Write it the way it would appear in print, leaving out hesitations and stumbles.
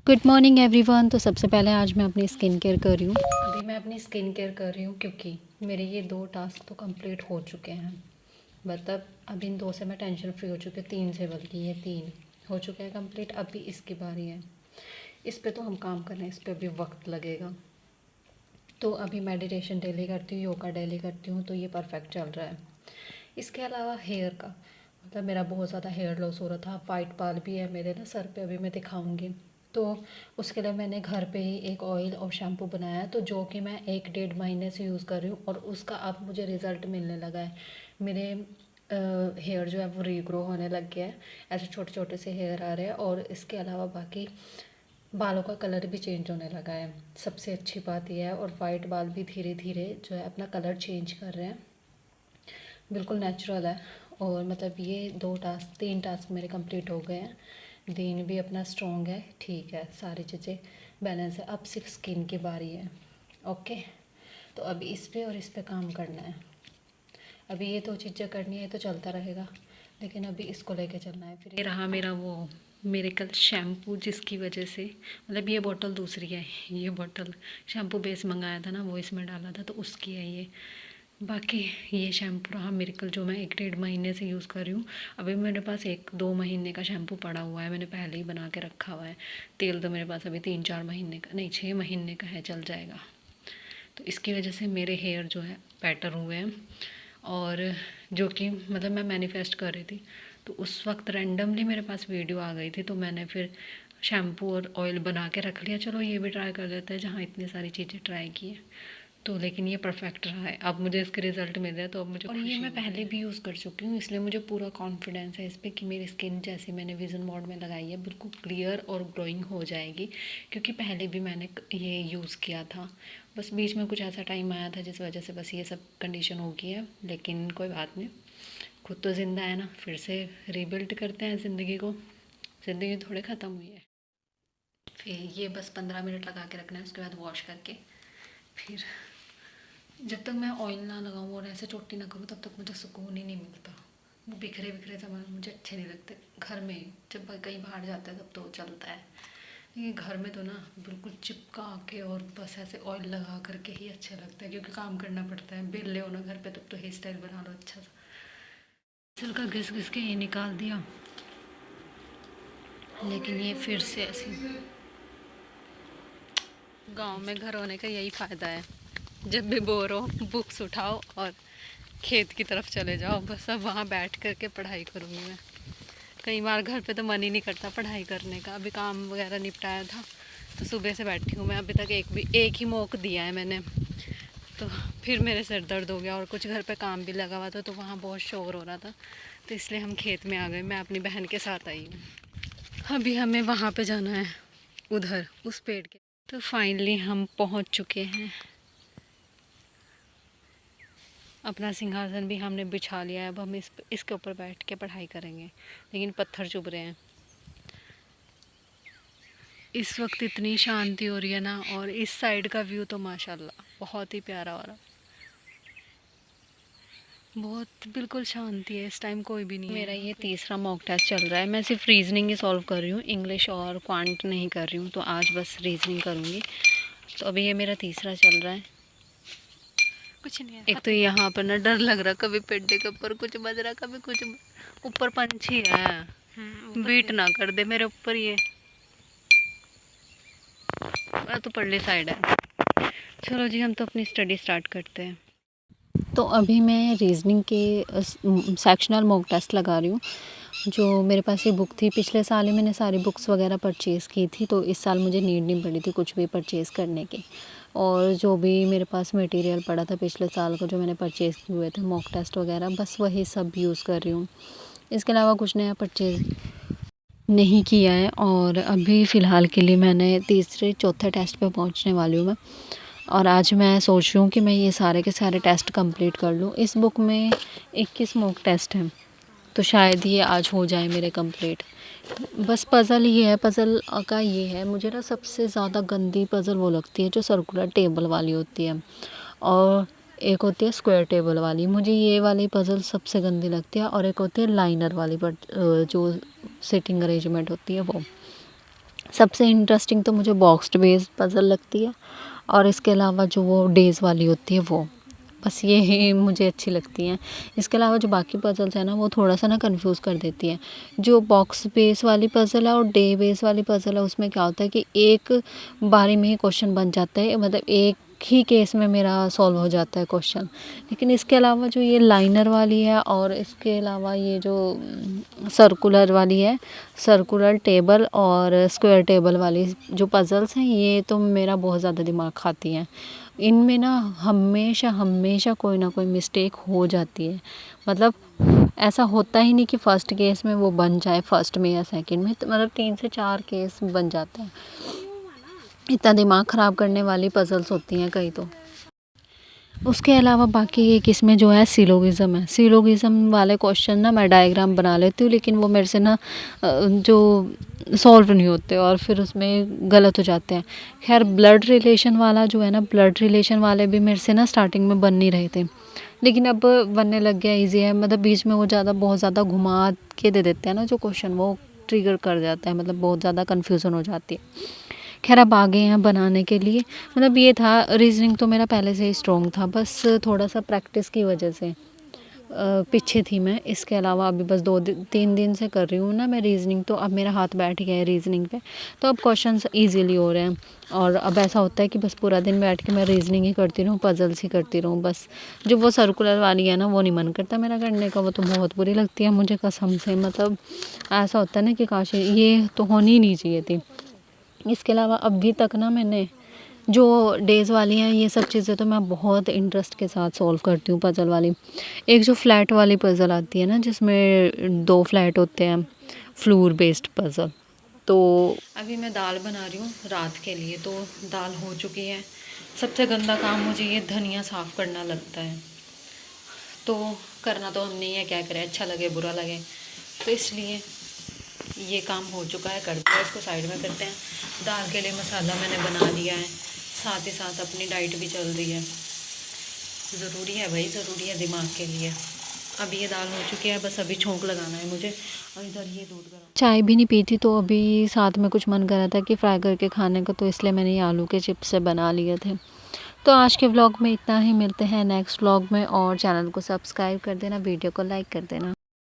Good morning everyone. तो सबसे पहले आज मैं अपनी स्किन केयर कर रही हूँ। अभी मैं अपनी स्किन केयर कर रही हूँ क्योंकि मेरे ये 2 टास्क तो कंप्लीट हो चुके हैं। मतलब अब इन 2 से मैं टेंशन फ्री हो चुकी हूँ, 3 से, बल्कि ये 3 हो चुके हैं कंप्लीट। अभी इसकी बारी है। इस पे तो हम काम कर रहे हैं, इस पे भी वक्त लगेगा। तो अभी मेडिटेशन डेली करती हूँ, योगा डेली करती हूँ, तो ये परफेक्ट चल रहा है। इसके अलावा हेयर का, मतलब मेरा बहुत ज़्यादा हेयर लॉस हो रहा था। वाइट बाल भी है मेरे ना सर पे, अभी मैं दिखाऊंगी। तो उसके लिए मैंने घर पे ही एक ऑयल और शैम्पू बनाया, तो जो कि मैं 1-1.5 महीने से यूज़ कर रही हूँ और उसका अब मुझे रिज़ल्ट मिलने लगा है। मेरे हेयर जो है वो रीग्रो होने लग गया है। ऐसे छोटे छोटे से हेयर आ रहे हैं और इसके अलावा बाकी बालों का कलर भी चेंज होने लगा है। सबसे अच्छी बात यह है, और वाइट बाल भी धीरे धीरे जो है अपना कलर चेंज कर रहे हैं। बिल्कुल नेचुरल है। और मतलब ये 3 टास्क मेरे कंप्लीट हो गए हैं। दिन भी अपना स्ट्रॉन्ग है, ठीक है, सारी चीज़ें बैलेंस है। अब सिर्फ स्किन की बारी है। ओके, तो अभी इस पे और इस पे काम करना है। अभी ये 2 चीज़ें करनी है तो चलता रहेगा, लेकिन अभी इसको लेके चलना है। फिर ये रहा मेरा वो मेरेकल शैम्पू, जिसकी वजह से मतलब ये बॉटल दूसरी है। ये बॉटल शैम्पू बेस मंगाया था ना, वो इसमें डाला था, तो उसकी है ये। बाकी ये शैम्पू रहा मेरेकल, जो मैं 1-1.5 महीने से यूज़ कर रही हूँ। अभी मेरे पास 1-2 महीने का शैम्पू पड़ा हुआ है, मैंने पहले ही बना के रखा हुआ है। तेल तो मेरे पास अभी 3-4 महीने का नहीं, 6 महीने का है, चल जाएगा। तो इसकी वजह से मेरे हेयर जो है बेटर हुए हैं। और जो कि मतलब मैं मैनिफेस्ट कर रही थी, तो उस वक्त रैंडमली मेरे पास वीडियो आ गई थी, तो मैंने फिर शैम्पू और ऑयल बना के रख लिया। चलो ये भी ट्राई कर लेते हैं, जहाँ इतनी सारी चीज़ें ट्राई की है। तो लेकिन ये परफेक्ट रहा है, अब मुझे इसके रिज़ल्ट मिल रहे हैं, तो अब मुझे, और ये मैं पहले भी यूज़ कर चुकी हूँ, इसलिए मुझे पूरा कॉन्फिडेंस है इस पर कि मेरी स्किन जैसी मैंने विजन मोड में लगाई है बिल्कुल क्लियर और ग्लोइंग हो जाएगी। क्योंकि पहले भी मैंने ये यूज़ किया था, बस बीच में कुछ ऐसा टाइम आया था जिस वजह से बस ये सब कंडीशन हो गई है। लेकिन कोई बात नहीं, खुद तो ज़िंदा है ना, फिर से रीबिल्ड करते हैं ज़िंदगी को। ज़िंदगी थोड़े ख़त्म हुई है। फिर ये बस 15 मिनट लगा के रखना है, उसके बाद वॉश करके फिर, जब तक मैं ऑयल ना लगाऊँ और ऐसे चोटी ना करूँ, तब तक मुझे सुकून ही नहीं मिलता। वो बिखरे बिखरे सामान मुझे अच्छे नहीं लगते। घर में जब कहीं बाहर जाते हैं तब तो चलता है, लेकिन घर में तो ना बिल्कुल चिपका के और बस ऐसे ऑयल लगा करके ही अच्छा लगता है, क्योंकि काम करना पड़ता है। बेल ले हो ना घर पे, तब तो हेयर स्टाइल बना लो अच्छा सा। सिल का घिस घिस के ये निकाल दिया, लेकिन ये फिर से ऐसी। गांव में घर होने का यही फ़ायदा है, जब भी बोर हो बुक्स उठाओ और खेत की तरफ चले जाओ, बस अब वहाँ बैठ कर के पढ़ाई करूँगी मैं। कई बार घर पे तो मन ही नहीं करता पढ़ाई करने का। अभी काम वगैरह निपटाया था, तो सुबह से बैठी हूँ मैं, अभी तक एक ही मॉक दिया है मैंने। तो फिर मेरे सिर दर्द हो गया, और कुछ घर पे काम भी लगा हुआ था, तो वहाँ बहुत शोर हो रहा था, तो इसलिए हम खेत में आ गए। मैं अपनी बहन के साथ आई हूँ। अभी हमें वहाँ पे जाना है, उधर उस पेड़ के। तो फाइनली हम पहुँच चुके हैं। अपना सिंहासन भी हमने बिछा लिया है, अब हम इसके ऊपर बैठ के पढ़ाई करेंगे, लेकिन पत्थर चुभ रहे हैं। इस वक्त इतनी शांति हो रही है ना, और इस साइड का व्यू तो माशाल्लाह बहुत ही प्यारा हो रहा। बहुत बिल्कुल शांति है, इस टाइम कोई भी नहीं है। मेरा ये तीसरा मॉक टेस्ट चल रहा है। मैं सिर्फ रीजनिंग ही सॉल्व कर रही हूँ, इंग्लिश और क्वांट नहीं कर रही हूँ, तो आज बस रीजनिंग करूँगी। तो अभी ये मेरा तीसरा चल रहा है। कुछ नहीं है। एक तो यहाँ पर ना डर लग रहा, कभी पेड़ के ऊपर कुछ बज रहा, कभी कुछ ऊपर पंछी है, बीट ना कर दे मेरे ऊपर ये। तो पढ़ले साइड है। चलो जी, हम तो अपनी स्टडी स्टार्ट करते हैं। तो अभी मैं रीजनिंग के सेक्शनल मॉक टेस्ट लगा रही हूँ। जो मेरे पास ये बुक थी, पिछले साल ही मैंने सारी बुक्स वगैरह परचेज़ की थी, तो इस साल मुझे नीड नहीं पड़ी थी कुछ भी परचेज़ करने की। और जो भी मेरे पास मटेरियल पड़ा था पिछले साल का, जो मैंने परचेज़ किए हुए थे मॉक टेस्ट वगैरह, बस वही सब यूज़ कर रही हूँ। इसके अलावा कुछ नया परचेज़ नहीं किया है। और अभी फ़िलहाल के लिए मैंने तीसरे चौथे टेस्ट पे पहुंचने वाली हूँ मैं। और आज मैं सोच रही हूँ कि मैं ये सारे के सारे टेस्ट कंप्लीट कर लूँ। इस बुक में 21 मॉक टेस्ट हैं, तो शायद ये आज हो जाए मेरे कंप्लीट। बस पज़ल ये है, पज़ल का ये है, मुझे ना सबसे ज़्यादा गंदी पज़ल वो लगती है जो सर्कुलर टेबल वाली होती है, और एक होती है स्क्वायर टेबल वाली। मुझे ये वाली पज़ल सबसे गंदी लगती है। और एक होती है लाइनर वाली, बट जो सिटिंग अरेंजमेंट होती है वो। सबसे इंटरेस्टिंग तो मुझे बॉक्स्ड बेस्ड पज़ल लगती है, और इसके अलावा जो वो डेज़ वाली होती है वो, बस ये ही मुझे अच्छी लगती हैं। इसके अलावा जो बाकी पज़ल्स हैं ना, वो थोड़ा-सा ना कन्फ्यूज़ कर देती हैं। जो बॉक्स बेस वाली पज़ल है और डे बेस वाली पज़ल है, उसमें क्या होता है कि एक बारी में ही क्वेश्चन बन जाता है, मतलब एक ही केस में मेरा सॉल्व हो जाता है क्वेश्चन। लेकिन इसके अलावा जो ये लाइनर वाली है, और इसके अलावा ये जो सर्कुलर वाली है, सर्कुलर टेबल और स्क्वायर टेबल वाली जो पज़ल्स हैं, ये तो मेरा बहुत ज़्यादा दिमाग खाती हैं। इनमें ना हमेशा हमेशा कोई ना कोई मिस्टेक हो जाती है। मतलब ऐसा होता ही नहीं कि फ़र्स्ट केस में वो बन जाए, फर्स्ट में या सेकंड में, तो मतलब 3 से 4 केस बन जाते हैं। इतना दिमाग ख़राब करने वाली पज़ल्स होती हैं कई तो। उसके अलावा बाकी एक इसमें जो है सिलोगिज़्म है। सिलोगिज़्म वाले क्वेश्चन ना मैं डायग्राम बना लेती हूँ, लेकिन वो मेरे से ना जो सॉल्व नहीं होते और फिर उसमें गलत हो जाते हैं। खैर ब्लड रिलेशन वाला जो है ना, ब्लड रिलेशन वाले भी मेरे से ना स्टार्टिंग में बन नहीं रहे थे, लेकिन अब बनने लग गया, ईज़ी है। मतलब बीच में वो बहुत ज़्यादा घुमा के दे देते हैं ना जो क्वेश्चन, वो ट्रिगर कर जाता है, मतलब बहुत ज़्यादा कन्फ्यूज़न हो जाती है। खैर अब आ गए हैं बनाने के लिए। मतलब ये था, रीज़निंग तो मेरा पहले से ही स्ट्रॉन्ग था, बस थोड़ा-सा प्रैक्टिस की वजह से पीछे थी मैं। इसके अलावा अभी बस 3 दिन से कर रही हूँ ना मैं रीज़निंग, तो अब मेरा हाथ बैठ गया है रीज़निंग पे, तो अब क्वेश्चंस ईज़िली हो रहे हैं। और अब ऐसा होता है कि बस पूरा दिन बैठ के मैं रीज़निंग ही करती रहूँ, पज़ल्स ही करती रहूँ बस। जो वो सर्कुलर वाली है ना, वो नहीं मन करता मेरा करने का, वो तो बहुत बुरी लगती है मुझे कसम से। मतलब ऐसा होता है ना कि काश ये तो होनी ही नहीं चाहिए थी। इसके अलावा अभी तक ना मैंने जो डेज़ वाली हैं, ये सब चीज़ें तो मैं बहुत इंटरेस्ट के साथ सॉल्व करती हूँ पज़ल वाली। एक जो फ्लैट वाली पज़ल आती है ना, जिसमें 2 फ्लैट होते हैं, फ्लोर बेस्ड पज़ल। तो अभी मैं दाल बना रही हूँ रात के लिए, तो दाल हो चुकी है। सबसे गंदा काम मुझे ये धनिया साफ़ करना लगता है, तो करना तो हम नहीं है, क्या करें, अच्छा लगे बुरा लगे, तो इसलिए ये काम हो चुका है, करते हैं इसको, साइड में करते हैं। दाल के लिए मसाला मैंने बना लिया है, साथ ही साथ अपनी डाइट भी चल रही है। ज़रूरी है भाई, ज़रूरी है दिमाग के लिए। अब ये दाल हो चुकी है, बस अभी छोंक लगाना है मुझे। और इधर ये दूध गर्म, चाय भी नहीं पी थी, तो अभी साथ में कुछ मन कर रहा था कि फ्राई करके खाने का, तो इसलिए मैंने ये आलू के चिप्स से बना लिए थे। तो आज के व्लॉग में इतना ही, मिलते हैं नेक्स्ट व्लॉग में, और चैनल को सब्सक्राइब कर देना, वीडियो को लाइक कर देना।